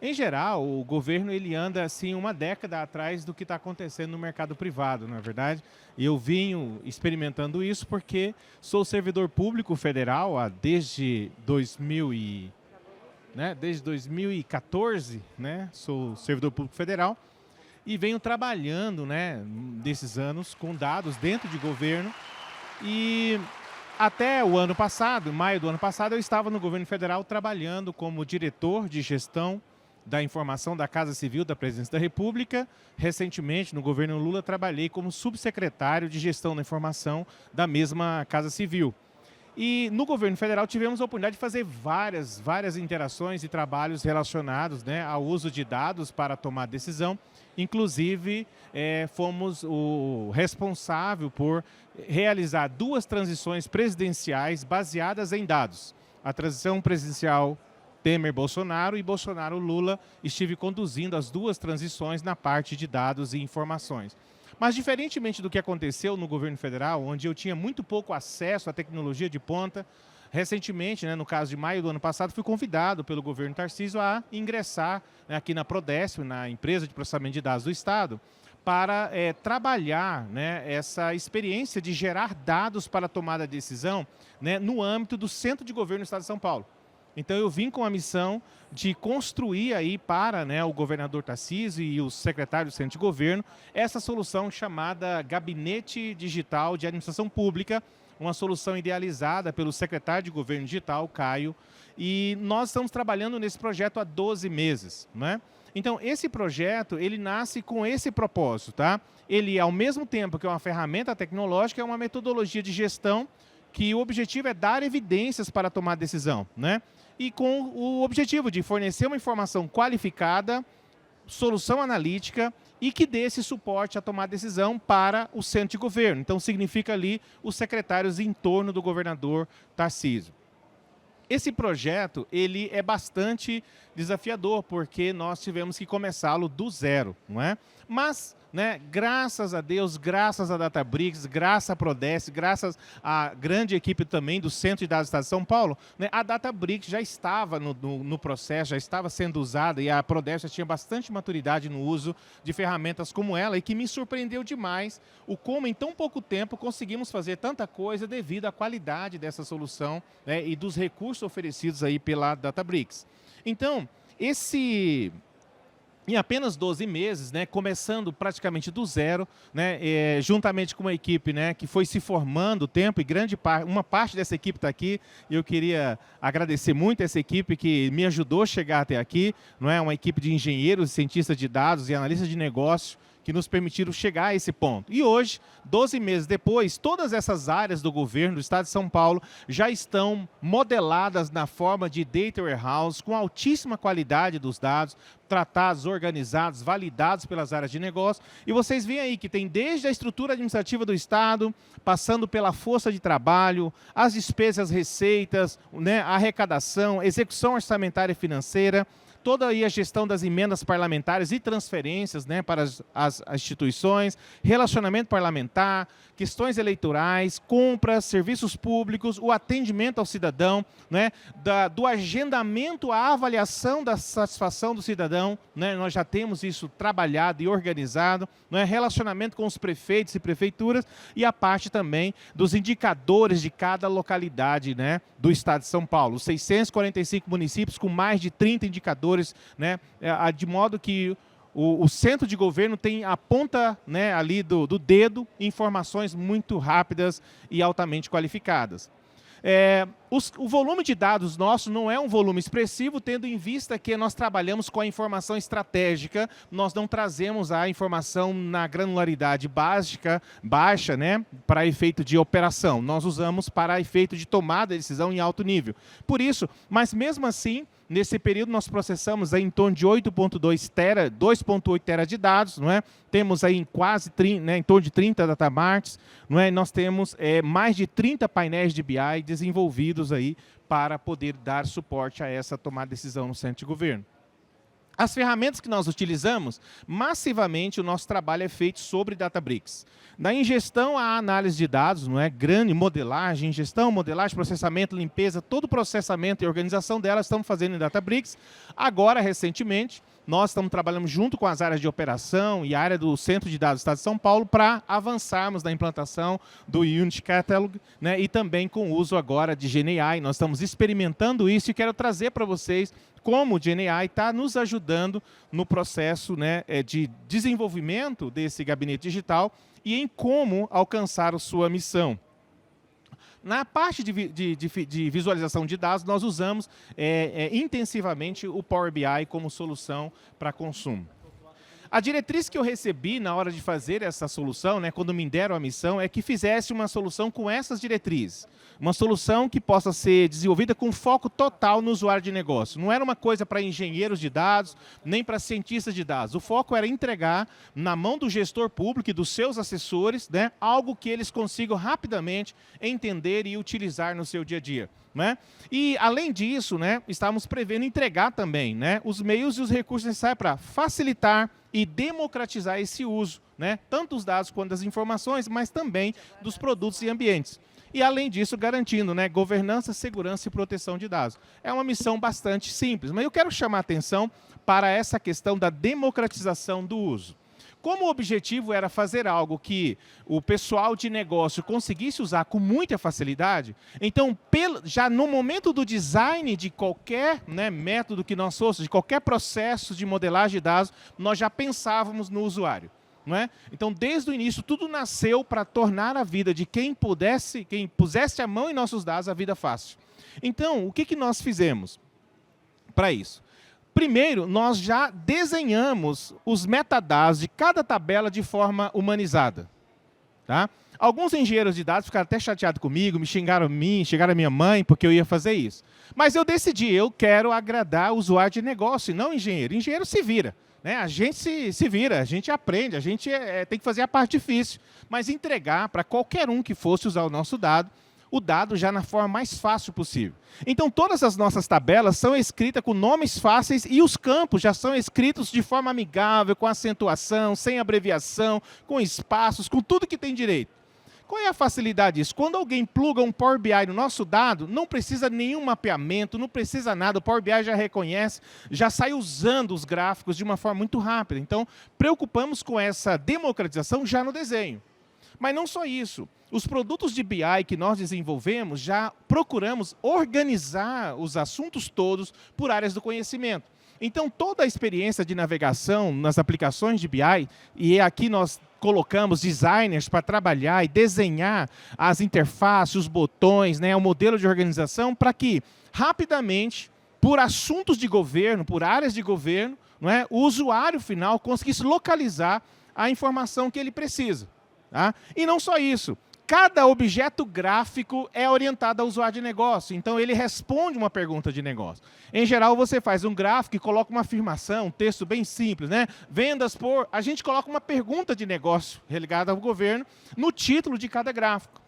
Em geral, o governo ele anda assim uma década atrás do que está acontecendo no mercado privado, não é verdade? E eu venho experimentando isso porque sou servidor público federal desde 2014, né? Sou servidor público federal e venho trabalhando, né, desses anos com dados dentro de governo. E até o ano passado, em maio do ano passado, eu estava no governo federal trabalhando como diretor de gestão da informação da Casa Civil da Presidência da República. Recentemente, no governo Lula, trabalhei como subsecretário de gestão da informação da mesma Casa Civil. E no governo federal tivemos a oportunidade de fazer várias interações e trabalhos relacionados, né, ao uso de dados para tomar decisão. Inclusive, fomos o responsável por realizar 2 transições presidenciais baseadas em dados. A transição presidencial Temer-Bolsonaro e Bolsonaro-Lula, estive conduzindo as 2 transições na parte de dados e informações. Mas, diferentemente do que aconteceu no governo federal, onde eu tinha muito pouco acesso à tecnologia de ponta, recentemente, né, no caso de maio do ano passado, fui convidado pelo governo Tarcísio a ingressar, né, aqui na Prodesp, na empresa de processamento de dados do Estado, para trabalhar, né, essa experiência de gerar dados para a tomada de decisão, né, no âmbito do Centro de Governo do Estado de São Paulo. Então, eu vim com a missão de construir aí para, né, o governador Tarcísio e os secretários do Centro de Governo essa solução chamada Gabinete Digital de Administração Pública, uma solução idealizada pelo secretário de Governo Digital, Caio, e nós estamos trabalhando nesse projeto há 12 meses, né? Então, esse projeto, ele nasce com esse propósito, tá? Ele, ao mesmo tempo que é uma ferramenta tecnológica, é uma metodologia de gestão que o objetivo é dar evidências para tomar decisão, né? E com o objetivo de fornecer uma informação qualificada, solução analítica e que dê esse suporte a tomar decisão para o centro de governo. Então, significa ali os secretários em torno do governador Tarcísio. Esse projeto, ele é bastante desafiador, porque nós tivemos que começá-lo do zero, não é? Mas, né, graças a Deus, graças a Databricks, graças à Prodesp, graças à grande equipe também do Centro de Dados do Estado de São Paulo, né, a Databricks já estava no processo, já estava sendo usada, e a Prodesp já tinha bastante maturidade no uso de ferramentas como ela, e que me surpreendeu demais o como em tão pouco tempo conseguimos fazer tanta coisa devido à qualidade dessa solução, né, e dos recursos oferecidos aí pela Databricks. Então, em apenas 12 meses, né, começando praticamente do zero, né, juntamente com uma equipe, né, que foi se formando o tempo, e uma parte dessa equipe está aqui, e eu queria agradecer muito essa equipe que me ajudou a chegar até aqui, não é? Uma equipe de engenheiros, cientistas de dados e analistas de negócio, que nos permitiram chegar a esse ponto. E hoje, 12 meses depois, todas essas áreas do governo do Estado de São Paulo já estão modeladas na forma de data warehouse, com altíssima qualidade dos dados, tratados, organizados, validados pelas áreas de negócio. E vocês veem aí que tem desde a estrutura administrativa do Estado, passando pela força de trabalho, as despesas, receitas, né, a arrecadação, execução orçamentária e financeira, toda aí a gestão das emendas parlamentares e transferências, né, para as instituições, relacionamento parlamentar, questões eleitorais, compras, serviços públicos, o atendimento ao cidadão, né, do agendamento à avaliação da satisfação do cidadão, né, nós já temos isso trabalhado e organizado, né, relacionamento com os prefeitos e prefeituras, e a parte também dos indicadores de cada localidade, né, do Estado de São Paulo. Os 645 municípios com mais de 30 indicadores, né, de modo que o centro de governo tem a ponta, né, ali do dedo, informações muito rápidas e altamente qualificadas. O volume de dados nosso não é um volume expressivo, tendo em vista que nós trabalhamos com a informação estratégica, nós não trazemos a informação na granularidade baixa, né, para efeito de operação. Nós usamos para efeito de tomada de decisão em alto nível. Por isso, mas mesmo assim, nesse período nós processamos aí em torno de 2.8 tera de dados, não é? Temos aí em torno de 30 datamarts, não é? Nós temos mais de 30 painéis de BI desenvolvidos aí para poder dar suporte a essa tomada de decisão no centro de governo. As ferramentas que nós utilizamos, massivamente o nosso trabalho é feito sobre Databricks. Da ingestão à análise de dados, não é? Grande modelagem, ingestão, modelagem, processamento, limpeza, todo o processamento e organização delas estamos fazendo em Databricks. Agora, recentemente, nós estamos trabalhando junto com as áreas de operação e a área do Centro de Dados do Estado de São Paulo para avançarmos na implantação do Unity Catalog, né, e também com o uso agora de GenAI. Nós estamos experimentando isso e quero trazer para vocês como o GenAI está nos ajudando no processo, né, de desenvolvimento desse gabinete digital e em como alcançar a sua missão. Na parte de visualização de dados, nós usamos intensivamente o Power BI como solução para consumo. A diretriz que eu recebi na hora de fazer essa solução, né, quando me deram a missão, é que fizesse uma solução com essas diretrizes. Uma solução que possa ser desenvolvida com foco total no usuário de negócio. Não era uma coisa para engenheiros de dados, nem para cientistas de dados. O foco era entregar na mão do gestor público e dos seus assessores, né, algo que eles consigam rapidamente entender e utilizar no seu dia a dia. Né? E, além disso, né, estávamos prevendo entregar também, né, os meios e os recursos necessários para facilitar e democratizar esse uso, né, tanto dos dados quanto das informações, mas também dos produtos e ambientes. E, além disso, garantindo, né, governança, segurança e proteção de dados. É uma missão bastante simples, mas eu quero chamar a atenção para essa questão da democratização do uso. Como o objetivo era fazer algo que o pessoal de negócio conseguisse usar com muita facilidade, então, já no momento do design de qualquer, né, método que nós fosse, de qualquer processo de modelagem de dados, nós já pensávamos no usuário. não é? Então, desde o início, tudo nasceu para tornar a vida de quem pusesse a mão em nossos dados, a vida fácil. Então, o que nós fizemos para isso? Primeiro, nós já desenhamos os metadados de cada tabela de forma humanizada. Tá? Alguns engenheiros de dados ficaram até chateados comigo, me xingaram a minha mãe, porque eu ia fazer isso. Mas eu decidi, eu quero agradar o usuário de negócio, e não engenheiro. Engenheiro se vira. Né? A gente se vira, a gente aprende, a gente tem que fazer a parte difícil. Mas entregar para qualquer um que fosse usar o nosso dado, o dado já na forma mais fácil possível. Então, todas as nossas tabelas são escritas com nomes fáceis e os campos já são escritos de forma amigável, com acentuação, sem abreviação, com espaços, com tudo que tem direito. Qual é a facilidade disso? Quando alguém pluga um Power BI no nosso dado, não precisa nenhum mapeamento, não precisa nada, o Power BI já reconhece, já sai usando os gráficos de uma forma muito rápida. Então, preocupamos com essa democratização já no desenho. Mas não só isso. Os produtos de BI que nós desenvolvemos, já procuramos organizar os assuntos todos por áreas do conhecimento. Então, toda a experiência de navegação nas aplicações de BI, e aqui nós colocamos designers para trabalhar e desenhar as interfaces, os botões, né, o modelo de organização, para que, rapidamente, por assuntos de governo, por áreas de governo, não é, o usuário final conseguisse localizar a informação que ele precisa. Tá? E não só isso. Cada objeto gráfico é orientado ao usuário de negócio, então ele responde uma pergunta de negócio. Em geral, você faz um gráfico e coloca uma afirmação, um texto bem simples, né? Vendas por... A gente coloca uma pergunta de negócio ligada ao governo no título de cada gráfico.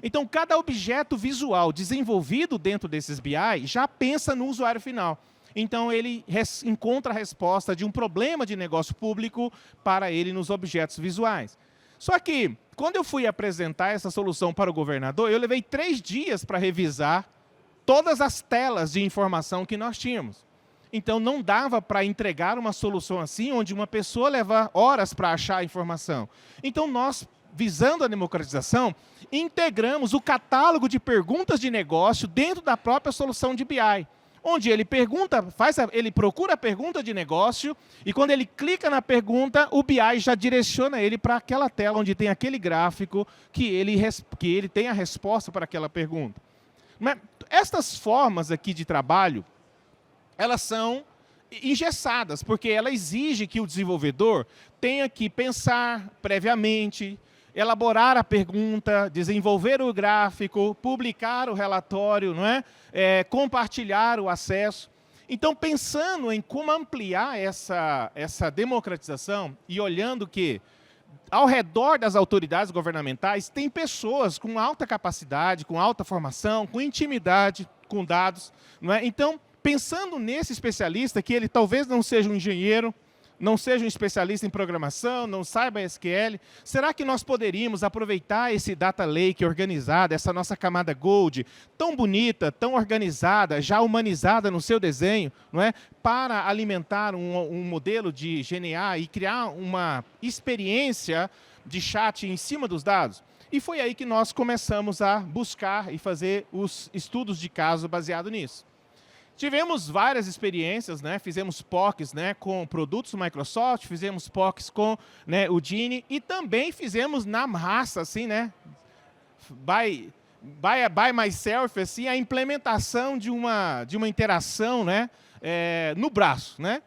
Então, cada objeto visual desenvolvido dentro desses BI já pensa no usuário final. Então, ele encontra a resposta de um problema de negócio público para ele nos objetos visuais. Só que, quando eu fui apresentar essa solução para o governador, eu levei 3 dias para revisar todas as telas de informação que nós tínhamos. Então, não dava para entregar uma solução assim, onde uma pessoa leva horas para achar a informação. Então, nós, visando a democratização, integramos o catálogo de perguntas de negócio dentro da própria solução de BI. Onde ele pergunta, ele procura a pergunta de negócio e quando ele clica na pergunta, o BI já direciona ele para aquela tela onde tem aquele gráfico que ele tem a resposta para aquela pergunta. Mas estas formas aqui de trabalho, elas são engessadas, porque ela exige que o desenvolvedor tenha que pensar previamente, elaborar a pergunta, desenvolver o gráfico, publicar o relatório, não é? Compartilhar o acesso. Então, pensando em como ampliar essa democratização e olhando que, ao redor das autoridades governamentais, tem pessoas com alta capacidade, com alta formação, com intimidade com dados. Não é? Então, pensando nesse especialista, que ele talvez não seja um engenheiro, não seja um especialista em programação, não saiba SQL, será que nós poderíamos aproveitar esse data lake organizado, essa nossa camada Gold, tão bonita, tão organizada, já humanizada no seu desenho, não é? Para alimentar um modelo de GNA e criar uma experiência de chat em cima dos dados? E foi aí que nós começamos a buscar e fazer os estudos de caso baseado nisso. Tivemos várias experiências, né? Fizemos POCs, né, com produtos Microsoft, fizemos POCs com, né, o Gini e também fizemos na raça, assim, né, by myself, assim, a implementação de uma interação, né, no braço, né?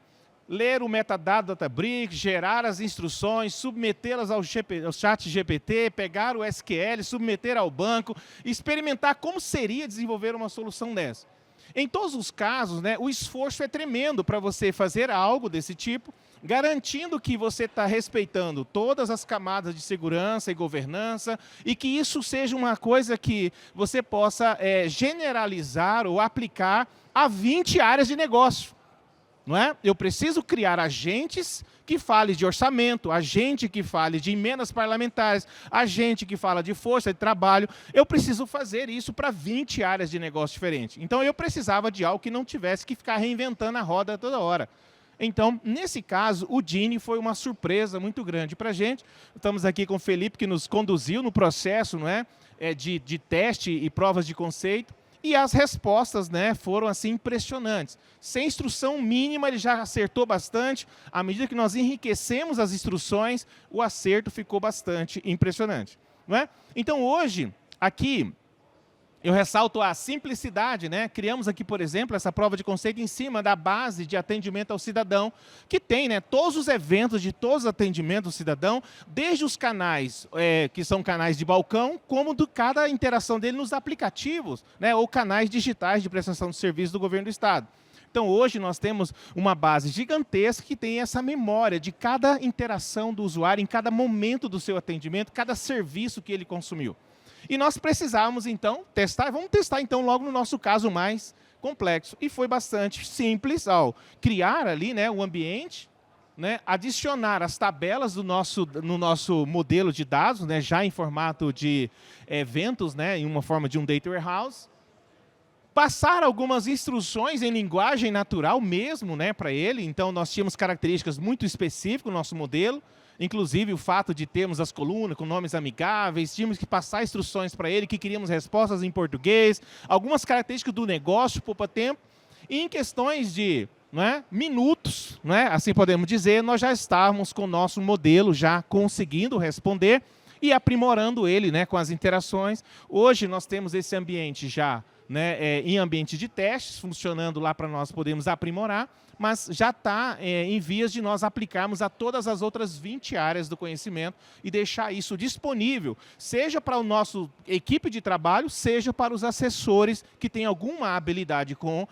Ler o metadado Databricks, gerar as instruções, submetê-las ao chat GPT, pegar o SQL, submeter ao banco, experimentar como seria desenvolver uma solução dessa. Em todos os casos, né, o esforço é tremendo para você fazer algo desse tipo, garantindo que você está respeitando todas as camadas de segurança e governança e que isso seja uma coisa que você possa generalizar ou aplicar a 20 áreas de negócio. Não é? Eu preciso criar agentes que falem de orçamento, agente que fale de emendas parlamentares, agente que fala de força de trabalho. Eu preciso fazer isso para 20 áreas de negócio diferentes. Então, eu precisava de algo que não tivesse que ficar reinventando a roda toda hora. Então, nesse caso, o Gini foi uma surpresa muito grande para a gente. Estamos aqui com o Felipe, que nos conduziu no processo, não é? De teste e provas de conceito. E as respostas, né, foram assim impressionantes. Sem instrução mínima, ele já acertou bastante. À medida que nós enriquecemos as instruções, o acerto ficou bastante impressionante. Não é? Então, hoje, aqui, eu ressalto a simplicidade, né? Criamos aqui, por exemplo, essa prova de conceito em cima da base de atendimento ao cidadão, que tem, né, todos os eventos de todos os atendimentos ao cidadão, desde os canais, que são canais de balcão, como de cada interação dele nos aplicativos, né, ou canais digitais de prestação de serviço do governo do Estado. Então, hoje nós temos uma base gigantesca que tem essa memória de cada interação do usuário em cada momento do seu atendimento, cada serviço que ele consumiu. E nós precisávamos, então, testar. Vamos testar, então, logo no nosso caso mais complexo. E foi bastante simples ao criar ali, né, o ambiente, né, adicionar as tabelas no nosso modelo de dados, né, já em formato de eventos, né, em uma forma de um data warehouse. Passar algumas instruções em linguagem natural mesmo, né, para ele. Então, nós tínhamos características muito específicas no nosso modelo. Inclusive, o fato de termos as colunas com nomes amigáveis, tínhamos que passar instruções para ele, que queríamos respostas em português, algumas características do negócio, poupa tempo. E em questões de minutos, assim podemos dizer, nós já estávamos com o nosso modelo já conseguindo responder e aprimorando ele, né, com as interações. Hoje nós temos esse ambiente já, né, em ambiente de testes, funcionando lá para nós podermos aprimorar, mas já está em vias de nós aplicarmos a todas as outras 20 áreas do conhecimento e deixar isso disponível, seja para o nosso equipe de trabalho, seja para os assessores que têm alguma habilidade com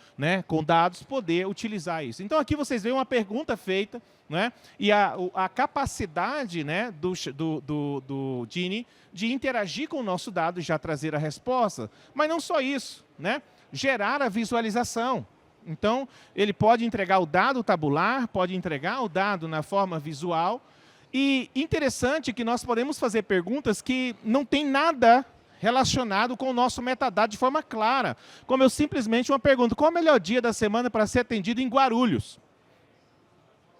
dados, poder utilizar isso. Então, aqui vocês veem uma pergunta feita, né, e a capacidade, né, do Gini de interagir com o nosso dado e já trazer a resposta. Mas não só isso, né, gerar a visualização. Então, ele pode entregar o dado tabular, pode entregar o dado na forma visual. E interessante que nós podemos fazer perguntas que não tem nada relacionado com o nosso metadado de forma clara. Como eu simplesmente uma pergunta, qual é o melhor dia da semana para ser atendido em Guarulhos?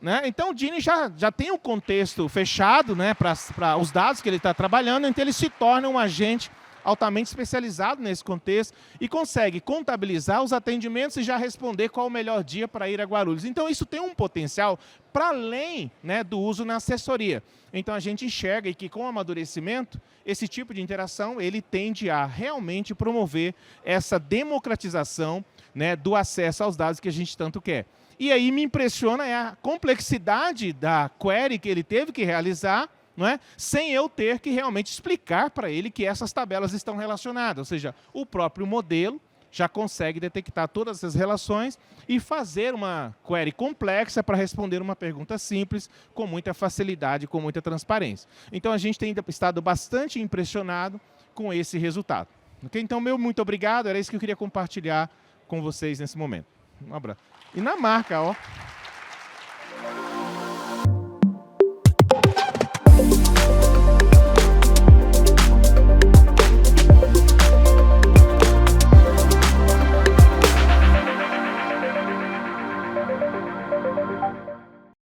Né? Então, o Gini já tem um contexto fechado, né, para os dados que ele está trabalhando, então ele se torna um agente altamente especializado nesse contexto e consegue contabilizar os atendimentos e já responder qual o melhor dia para ir a Guarulhos. Então, isso tem um potencial para além, né, do uso na assessoria. Então, a gente enxerga que, com o amadurecimento, esse tipo de interação ele tende a realmente promover essa democratização, né, do acesso aos dados que a gente tanto quer. E aí me impressiona a complexidade da query que ele teve que realizar, sem eu ter que realmente explicar para ele que essas tabelas estão relacionadas. Ou seja, o próprio modelo já consegue detectar todas essas relações e fazer uma query complexa para responder uma pergunta simples com muita facilidade, com muita transparência. Então, a gente tem estado bastante impressionado com esse resultado. Okay? Então, muito obrigado. Era isso que eu queria compartilhar com vocês nesse momento. Um abraço. E na marca, ó.